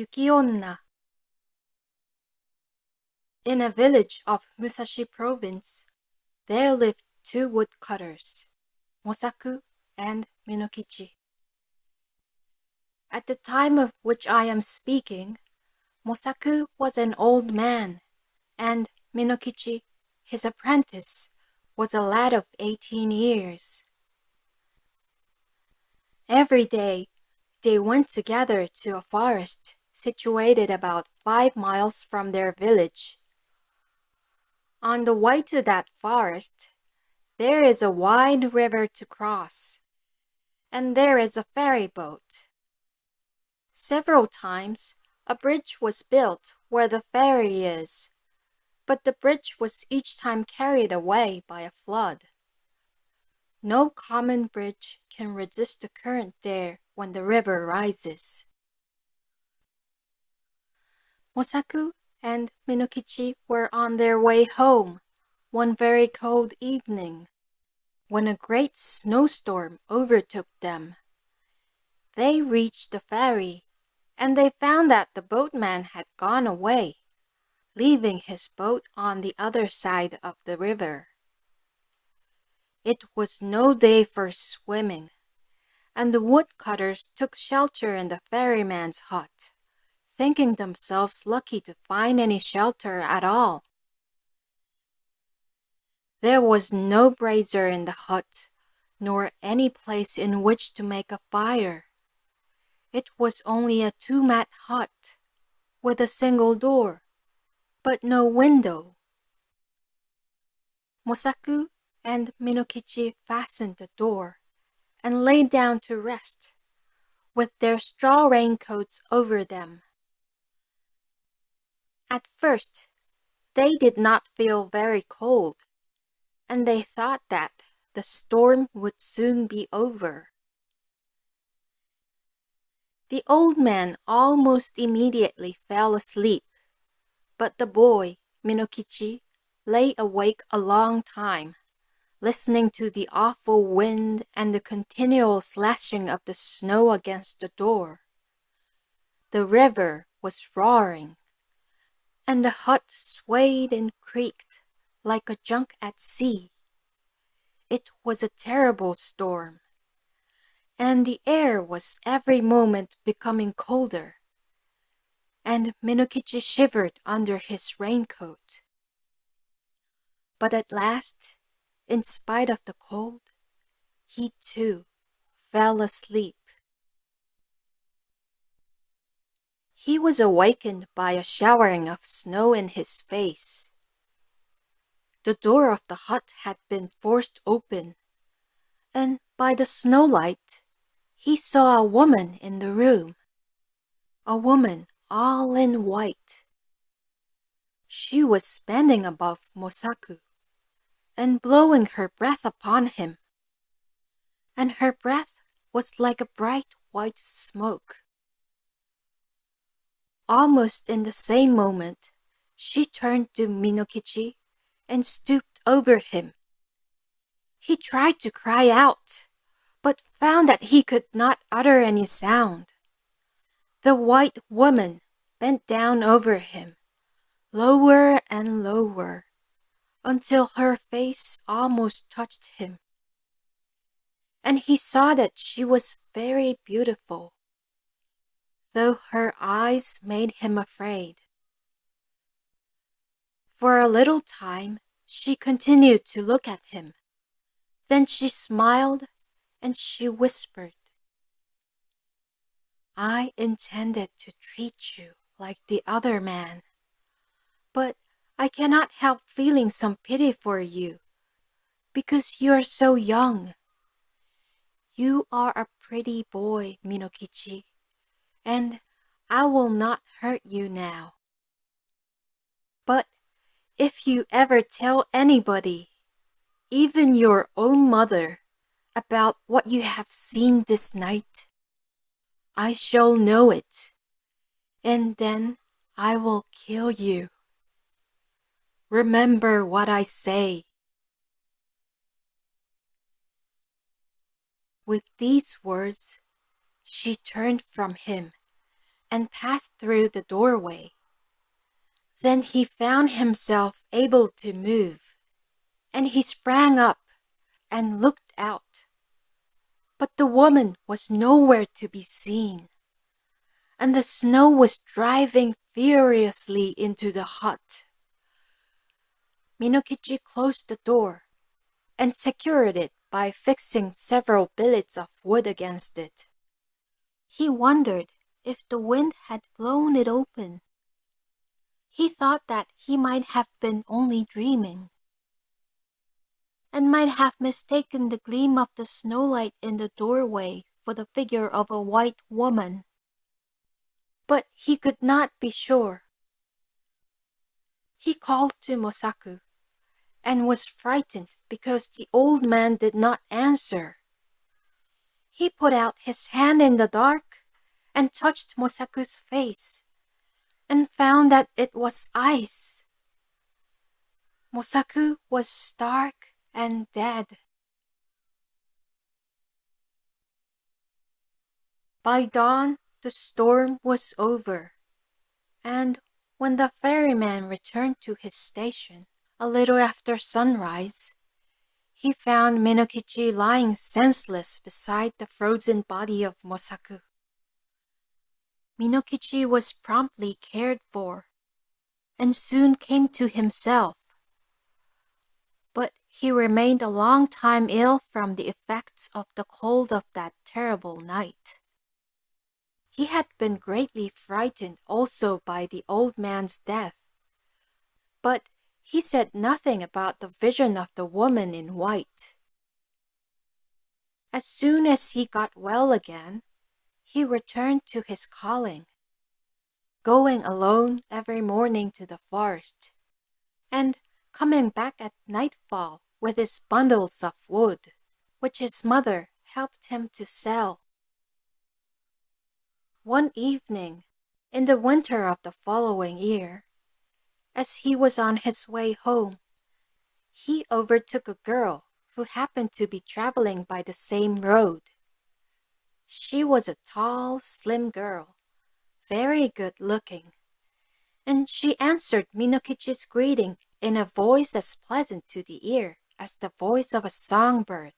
Yukionna. In a village of Musashi Province, there lived two woodcutters, Mosaku and Minokichi. At the time of which I am speaking, Mosaku was an old man, and Minokichi, his apprentice, was a lad of 18 years. Every day, they went together to a forest situated about 5 miles from their village. On the way to that forest, there is a wide river to cross, and there is a ferry boat. Several times, a bridge was built where the ferry is, but the bridge was each time carried away by a flood. No common bridge can resist the current there when the river rises. Mosaku and Minokichi were on their way home one very cold evening, when a great snowstorm overtook them. They reached the ferry, and they found that the boatman had gone away, leaving his boat on the other side of the river. It was no day for swimming, and the woodcutters took shelter in the ferryman's hut, thinking themselves lucky to find any shelter at all. There was no brazier in the hut, nor any place in which to make a fire. It was only a 2-mat hut, with a single door, but no window. Mosaku and Minokichi fastened the door, and lay down to rest, with their straw raincoats over them. At first, they did not feel very cold, and they thought that the storm would soon be over. The old man almost immediately fell asleep, but the boy, Minokichi, lay awake a long time, listening to the awful wind and the continual slashing of the snow against the door. The river was roaring, and the hut swayed and creaked like a junk at sea. It was a terrible storm, and the air was every moment becoming colder, and Minokichi shivered under his raincoat. But at last, in spite of the cold, he too fell asleep. He was awakened by a showering of snow in his face. The door of the hut had been forced open, and by the snowlight, he saw a woman in the room, a woman all in white. She was bending above Mosaku, and blowing her breath upon him, and her breath was like a bright white smoke. Almost in the same moment, she turned to Minokichi and stooped over him. He tried to cry out, but found that he could not utter any sound. The white woman bent down over him, lower and lower, until her face almost touched him. And he saw that she was very beautiful, though her eyes made him afraid. For a little time, she continued to look at him. Then she smiled, and she whispered, "I intended to treat you like the other man, but I cannot help feeling some pity for you, because you are so young. You are a pretty boy, Minokichi, and I will not hurt you now. But if you ever tell anybody, even your own mother, about what you have seen this night, I shall know it, and then I will kill you. Remember what I say." With these words, she turned from him and passed through the doorway. Then he found himself able to move, and he sprang up and looked out. But the woman was nowhere to be seen, and the snow was driving furiously into the hut. Minokichi closed the door and secured it by fixing several billets of wood against it. He wondered if the wind had blown it open. He thought that he might have been only dreaming, and might have mistaken the gleam of the snowlight in the doorway for the figure of a white woman. But he could not be sure. He called to Mosaku, and was frightened because the old man did not answer. He put out his hand in the dark and touched Mosaku's face, and found that it was ice. Mosaku was stark and dead. By dawn, the storm was over, and when the ferryman returned to his station, a little after sunrise, he found Minokichi lying senseless beside the frozen body of Mosaku. Minokichi was promptly cared for, and soon came to himself. But he remained a long time ill from the effects of the cold of that terrible night. He had been greatly frightened also by the old man's death, but he said nothing about the vision of the woman in white. As soon as he got well again, he returned to his calling, going alone every morning to the forest, and coming back at nightfall with his bundles of wood, which his mother helped him to sell. One evening, in the winter of the following year, as he was on his way home, he overtook a girl who happened to be traveling by the same road. She was a tall, slim girl, very good-looking, and she answered Minokichi's greeting in a voice as pleasant to the ear as the voice of a songbird.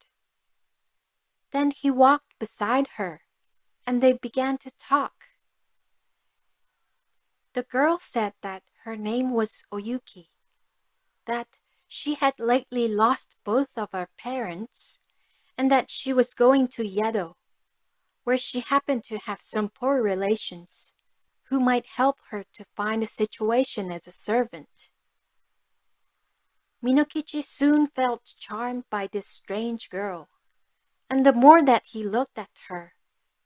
Then he walked beside her, and they began to talk. The girl said that her name was Oyuki, that she had lately lost both of her parents, and that she was going to Yedo, where she happened to have some poor relations, who might help her to find a situation as a servant. Minokichi soon felt charmed by this strange girl, and the more that he looked at her,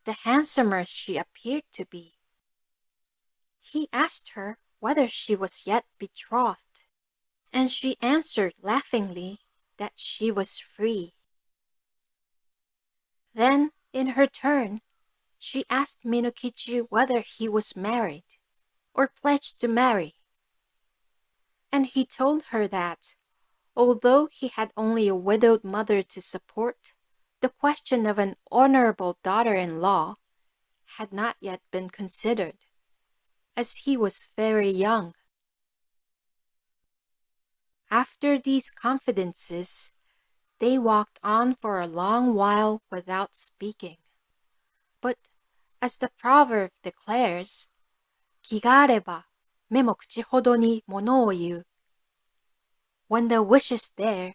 the handsomer she appeared to be. He asked her whether she was yet betrothed, and she answered laughingly that she was free. Then, in her turn, she asked Minokichi whether he was married, or pledged to marry. And he told her that, although he had only a widowed mother to support, the question of an honorable daughter-in-law had not yet been considered, as he was very young. After these confidences, they walked on for a long while without speaking. But as the proverb declares, 気があれば目も口ほどに物を言う. When the wish is there,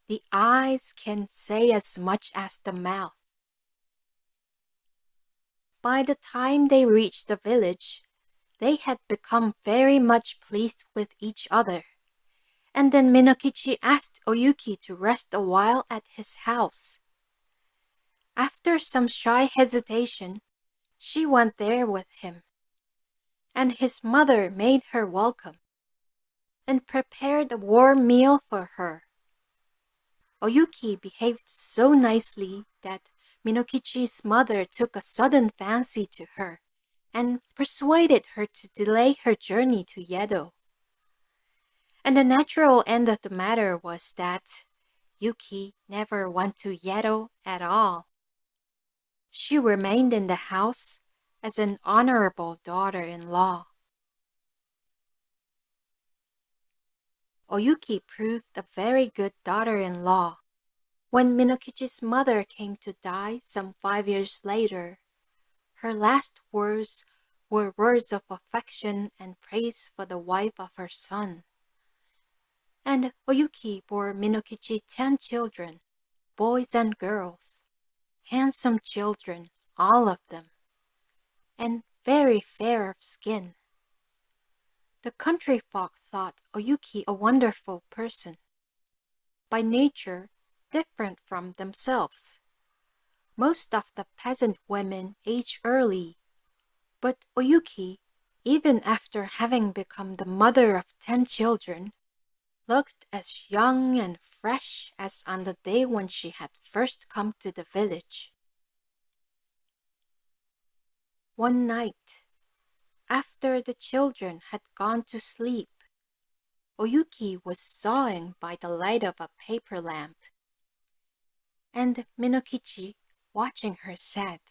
the eyes can say as much as the mouth. By the time they reached the village, they had become very much pleased with each other, and then Minokichi asked Oyuki to rest a while at his house. After some shy hesitation, she went there with him, and his mother made her welcome, and prepared a warm meal for her. Oyuki behaved so nicely that Minokichi's mother took a sudden fancy to her, and persuaded her to delay her journey to Yedo. And the natural end of the matter was that Yuki never went to Yedo at all. She remained in the house as an honorable daughter-in-law. Oyuki proved a very good daughter-in-law. When Minokichi's mother came to die some 5 years later, her last words were words of affection and praise for the wife of her son. And Oyuki bore Minokichi 10 children, boys and girls, handsome children, all of them, and very fair of skin. The country folk thought Oyuki a wonderful person, by nature different from themselves. Most of the peasant women age early, but Oyuki, even after having become the mother of 10 children, looked as young and fresh as on the day when she had first come to the village. One night, after the children had gone to sleep, Oyuki was sawing by the light of a paper lamp, and Minokichi, watching her, said,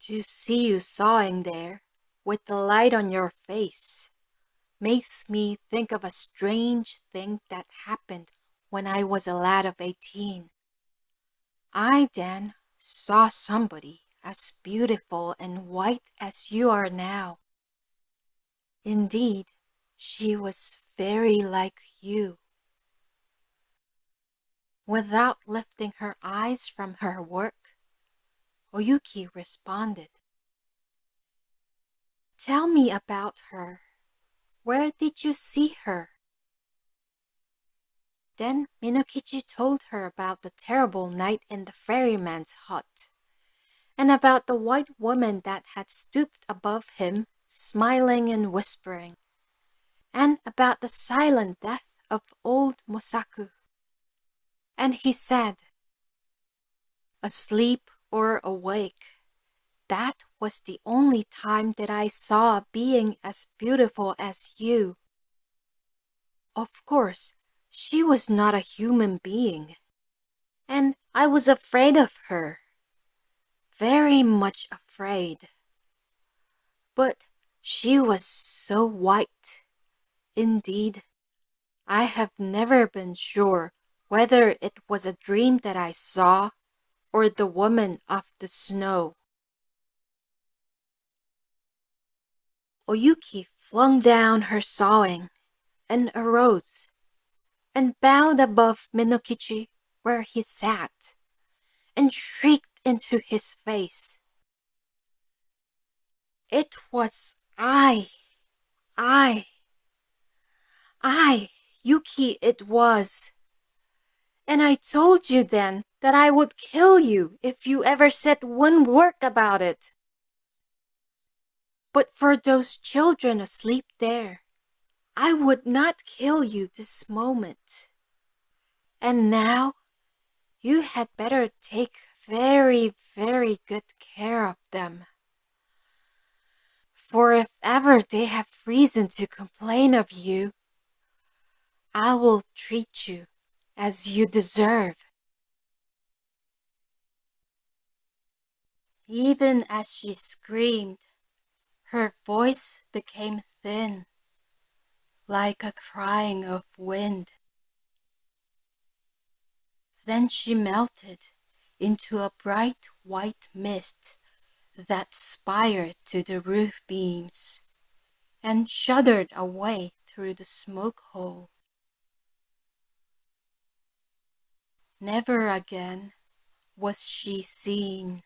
"To see you sawing there, with the light on your face, makes me think of a strange thing that happened when I was a lad of 18. I then saw somebody as beautiful and white as you are now. Indeed, she was very like you." Without lifting her eyes from her work, Oyuki responded, "Tell me about her. Where did you see her?" Then Minokichi told her about the terrible night in the ferryman's hut, and about the white woman that had stooped above him, smiling and whispering, and about the silent death of old Mosaku. And he said, "Asleep or awake, that was the only time that I saw a being as beautiful as you. Of course, she was not a human being, and I was afraid of her, very much afraid. But she was so white. Indeed, I have never been sure whether it was a dream that I saw or the woman of the snow." Oyuki flung down her sawing and arose and bowed above Minokichi where he sat and shrieked into his face, "It was I, Yuki it was. And I told you then that I would kill you if you ever said one word about it. But for those children asleep there, I would not kill you this moment. And now, you had better take very, very good care of them. For if ever they have reason to complain of you, I will treat you as you deserve." Even as she screamed, her voice became thin, like a crying of wind. Then she melted into a bright white mist that spired to the roof beams and shuddered away through the smoke hole. Never again was she seen.